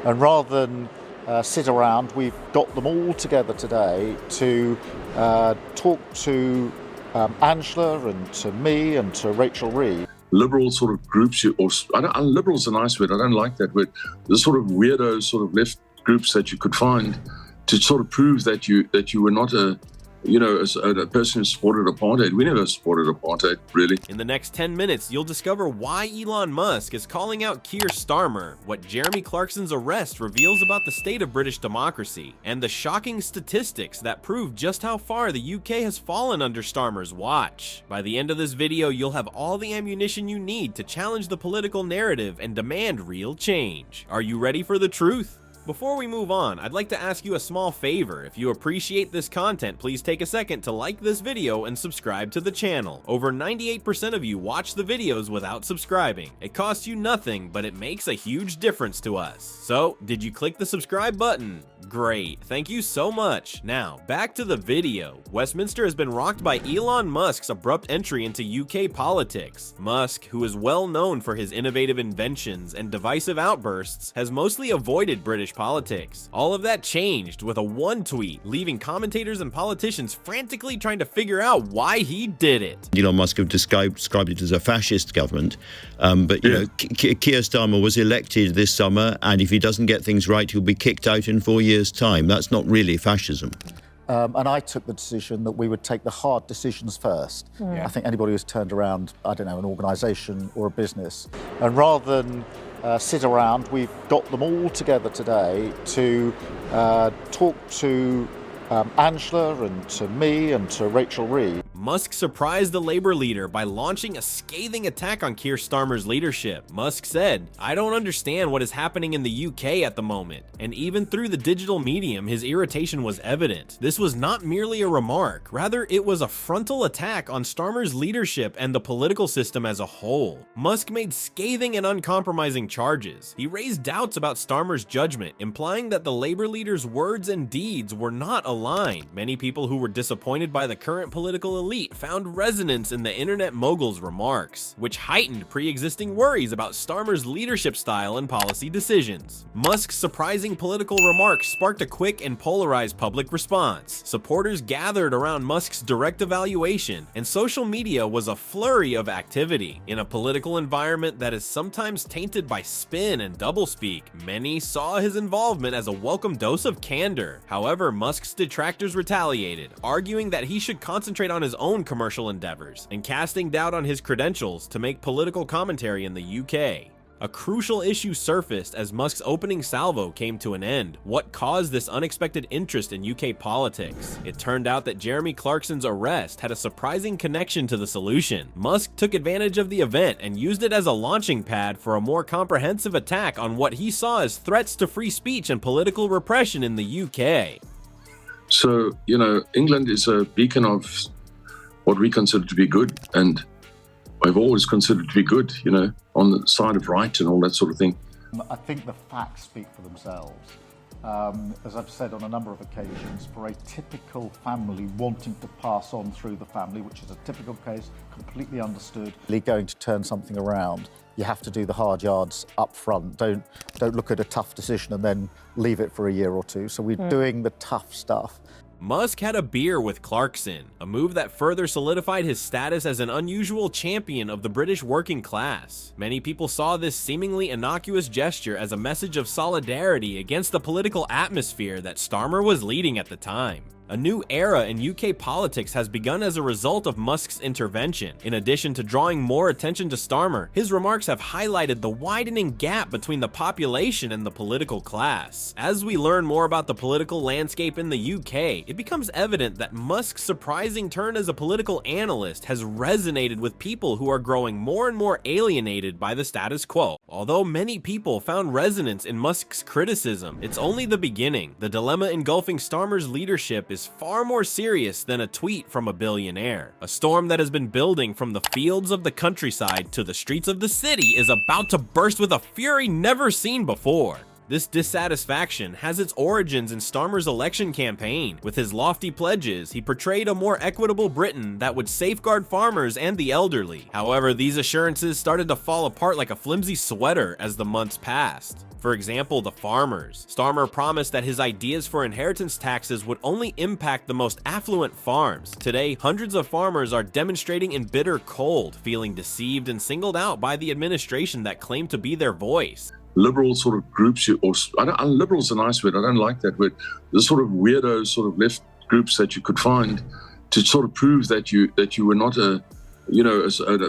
And rather than sit around, we've got them all together today to talk to Angela and to me and to Rachel Reed. Liberal sort of groups, liberal's a nice word, I don't like that word, the sort of weirdo sort of left groups that you could find to sort of prove that you were not a person who supported apartheid. We never supported apartheid, really. In the next 10 minutes, you'll discover why Elon Musk is calling out Keir Starmer, what Jeremy Clarkson's arrest reveals about the state of British democracy, and the shocking statistics that prove just how far the UK has fallen under Starmer's watch. By the end of this video, you'll have all the ammunition you need to challenge the political narrative and demand real change. Are you ready for the truth? Before we move on, I'd like to ask you a small favor. If you appreciate this content, please take a second to like this video and subscribe to the channel. Over 98% of you watch the videos without subscribing. It costs you nothing, but it makes a huge difference to us. So, did you click the subscribe button? Great, thank you so much. Now, back to the video. Westminster has been rocked by Elon Musk's abrupt entry into UK politics. Musk, who is well known for his innovative inventions and divisive outbursts, has mostly avoided British politics. All of that changed with a one tweet, leaving commentators and politicians frantically trying to figure out why he did it. Elon Musk have described it as a fascist government, but you know, Keir Starmer was elected this summer, and if he doesn't get things right, he'll be kicked out in 4 years' time. That's not really fascism. And I took the decision that we would take the hard decisions first. I think anybody who's turned around, I don't know, an organisation or a business, and rather than sit around, we've got them all together today to talk to Angela and to me and to Rachel Reed. Musk surprised the Labour leader by launching a scathing attack on Keir Starmer's leadership. Musk said, "I don't understand what is happening in the UK at the moment." And even through the digital medium, his irritation was evident. This was not merely a remark, rather it was a frontal attack on Starmer's leadership and the political system as a whole. Musk made scathing and uncompromising charges. He raised doubts about Starmer's judgment, implying that the Labour leader's words and deeds were not aligned. Many people who were disappointed by the current political elite found resonance in the internet mogul's remarks, which heightened pre-existing worries about Starmer's leadership style and policy decisions. Musk's surprising political remarks sparked a quick and polarized public response. Supporters gathered around Musk's direct evaluation, and social media was a flurry of activity. In a political environment that is sometimes tainted by spin and doublespeak, many saw his involvement as a welcome dose of candor. However, Musk's detractors retaliated, arguing that he should concentrate on his own commercial endeavors and casting doubt on his credentials to make political commentary in the UK. A crucial issue surfaced as Musk's opening salvo came to an end. What caused this unexpected interest in UK politics? It turned out that Jeremy Clarkson's arrest had a surprising connection to the solution. Musk took advantage of the event and used it as a launching pad for a more comprehensive attack on what he saw as threats to free speech and political repression in the UK. So, you know, England is a beacon of what we consider to be good, and I've always considered to be good, you know, on the side of right and all that sort of thing. I think the facts speak for themselves. As I've said on a number of occasions, for a typical family wanting to pass on through the family, which is a typical case, completely understood, going to turn something around, you have to do the hard yards up front. Don't look at a tough decision and then leave it for a year or two. So we're doing the tough stuff. Musk had a beer with Clarkson, a move that further solidified his status as an unusual champion of the British working class. Many people saw this seemingly innocuous gesture as a message of solidarity against the political atmosphere that Starmer was leading at the time. A new era in UK politics has begun as a result of Musk's intervention. In addition to drawing more attention to Starmer, his remarks have highlighted the widening gap between the population and the political class. As we learn more about the political landscape in the UK, it becomes evident that Musk's surprising turn as a political analyst has resonated with people who are growing more and more alienated by the status quo. Although many people found resonance in Musk's criticism, it's only the beginning. The dilemma engulfing Starmer's leadership is far more serious than a tweet from a billionaire. A storm that has been building from the fields of the countryside to the streets of the city is about to burst with a fury never seen before. This dissatisfaction has its origins in Starmer's election campaign. With his lofty pledges, he portrayed a more equitable Britain that would safeguard farmers and the elderly. However, these assurances started to fall apart like a flimsy sweater as the months passed. For example, the farmers. Starmer promised that his ideas for inheritance taxes would only impact the most affluent farms. Today, hundreds of farmers are demonstrating in bitter cold, feeling deceived and singled out by the administration that claimed to be their voice. Liberal sort of groups, liberal's a nice word, I don't like that word, the sort of weirdo sort of left groups that you could find to sort of prove that you were not a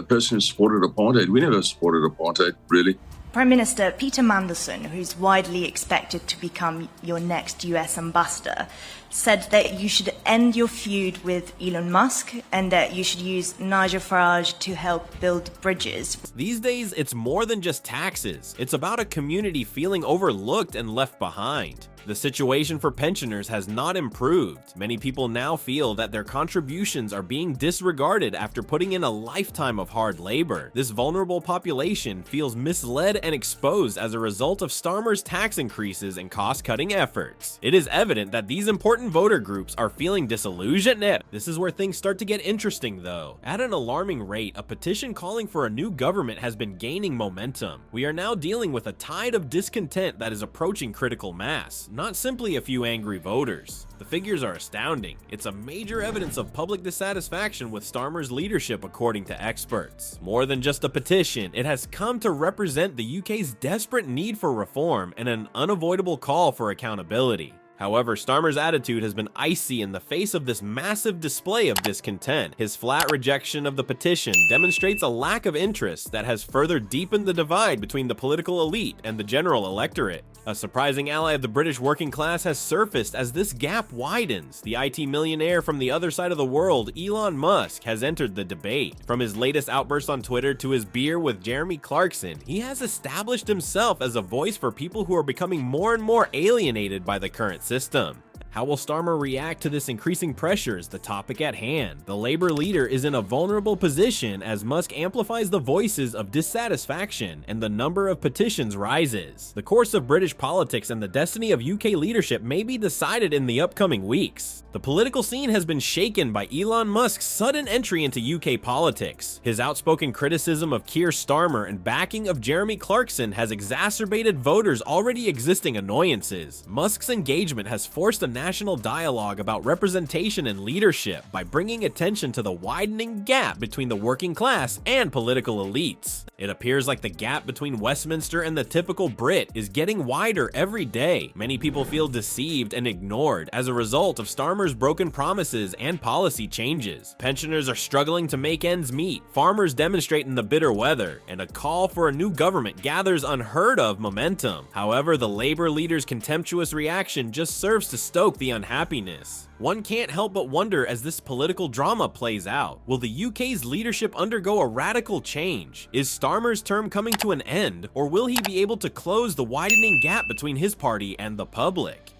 person who supported apartheid. We never supported apartheid, really. Prime Minister Peter Mandelson, who's widely expected to become your next US ambassador, said that you should end your feud with Elon Musk and that you should use Nigel Farage to help build bridges. These days, it's more than just taxes. It's about a community feeling overlooked and left behind. The situation for pensioners has not improved. Many people now feel that their contributions are being disregarded after putting in a lifetime of hard labor. This vulnerable population feels misled and exposed as a result of Starmer's tax increases and cost-cutting efforts. It is evident that these important voter groups are feeling disillusioned. This is where things start to get interesting, though. At an alarming rate, a petition calling for a new government has been gaining momentum. We are now dealing with a tide of discontent that is approaching critical mass, not simply a few angry voters. The figures are astounding. It's a major evidence of public dissatisfaction with Starmer's leadership, according to experts. More than just a petition, it has come to represent the UK's desperate need for reform and an unavoidable call for accountability. However, Starmer's attitude has been icy in the face of this massive display of discontent. His flat rejection of the petition demonstrates a lack of interest that has further deepened the divide between the political elite and the general electorate. A surprising ally of the British working class has surfaced as this gap widens. The IT millionaire from the other side of the world, Elon Musk, has entered the debate. From his latest outburst on Twitter to his beer with Jeremy Clarkson, he has established himself as a voice for people who are becoming more and more alienated by the current system. How will Starmer react to this increasing pressure is the topic at hand. The Labour leader is in a vulnerable position as Musk amplifies the voices of dissatisfaction and the number of petitions rises. The course of British politics and the destiny of UK leadership may be decided in the upcoming weeks. The political scene has been shaken by Elon Musk's sudden entry into UK politics. His outspoken criticism of Keir Starmer and backing of Jeremy Clarkson has exacerbated voters' already existing annoyances. Musk's engagement has forced a national dialogue about representation and leadership by bringing attention to the widening gap between the working class and political elites. It appears like the gap between Westminster and the typical Brit is getting wider every day. Many people feel deceived and ignored as a result of Starmer's broken promises and policy changes. Pensioners are struggling to make ends meet, farmers demonstrate in the bitter weather, and a call for a new government gathers unheard of momentum. However, the Labour leader's contemptuous reaction just serves to stoke the unhappiness. One can't help but wonder as this political drama plays out, will the UK's leadership undergo a radical change? Is Starmer's term coming to an end, or will he be able to close the widening gap between his party and the public?